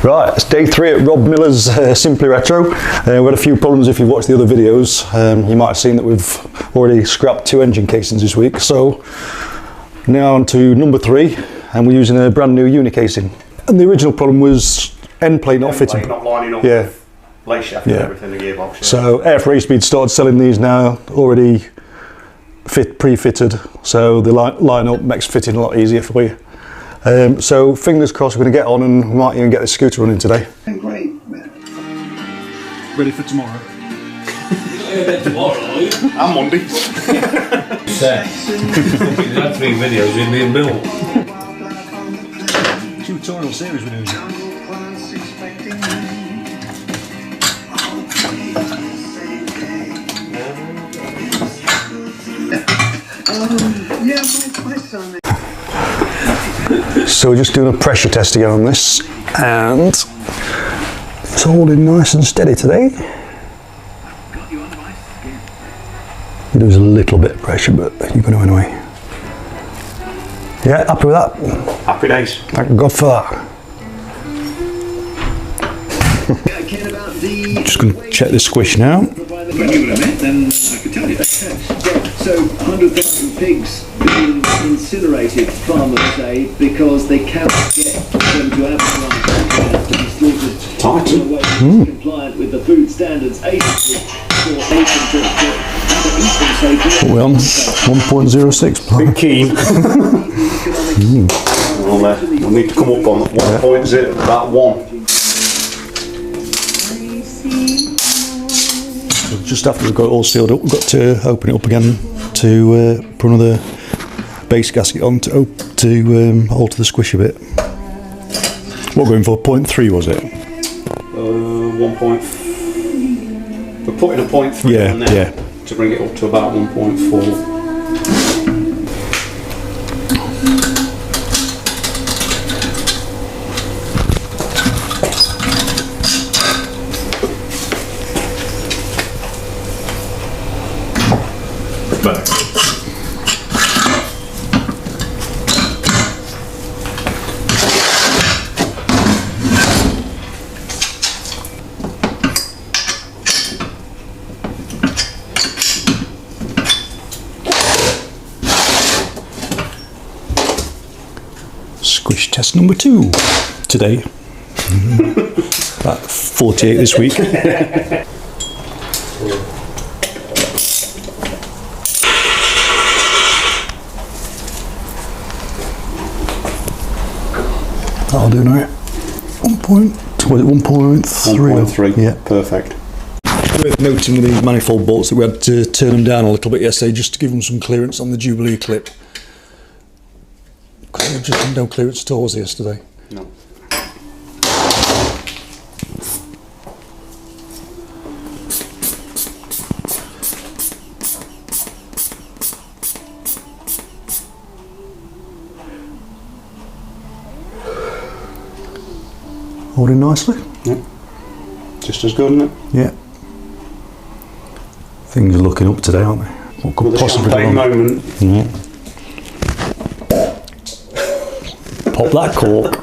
Right, it's day 3 at Rob Miller's Simply Retro. We had a few problems if you've watched the other videos. You might have seen that we've already scrapped 2 engine casings this week. So now on to number 3, and we're using a brand new uni casing. And the original problem was end plate not fitting. Not lining up with lace shaft and everything, the gearbox. Yeah. So Air for Speed started selling these now, already pre-fitted. So they line up, makes fitting a lot easier for you. So fingers crossed we're going to get on and we might even get this scooter running today. Great. Ready for tomorrow? Tomorrow, are you? and Monday. Set. You had 3 videos in being built. Tutorial series we're doing. Yeah, my son. So we're just doing a pressure test again on this, and it's holding nice and steady today. There's a little bit of pressure, but you're going to anyway. Yeah, happy with that? Happy days. Thank God for that. Just going to check the squish now. When you would have met, then I could tell you. So 100,000 pigs being incinerated, farmers say, because they cannot get them to advertise to be slaughtered in a way that's compliant with the Food Standards Agency for open to eat them safely. We're on 1.06. Big keen. We'll need to come up on 1.0, that 1. Just after we've got it all sealed up, we've got to open it up again to put another base gasket on to alter the squish a bit. What we're going for, 0.3 was it? 1 point. We're putting a 0.3 on there to bring it up to about 1.4. Squish test number 2 today. About 48 this week. That'll do now. 1.3. Yeah, perfect. Worth noting with these manifold bolts that we had to turn them down a little bit yesterday just to give them some clearance on the Jubilee clip. Just no clearance at all was yesterday. No. Holding nicely? Yeah. Just as good, isn't it? Yeah. Things are looking up today, aren't they? What could possibly go wrong? Moment. Yeah. Pop that cork.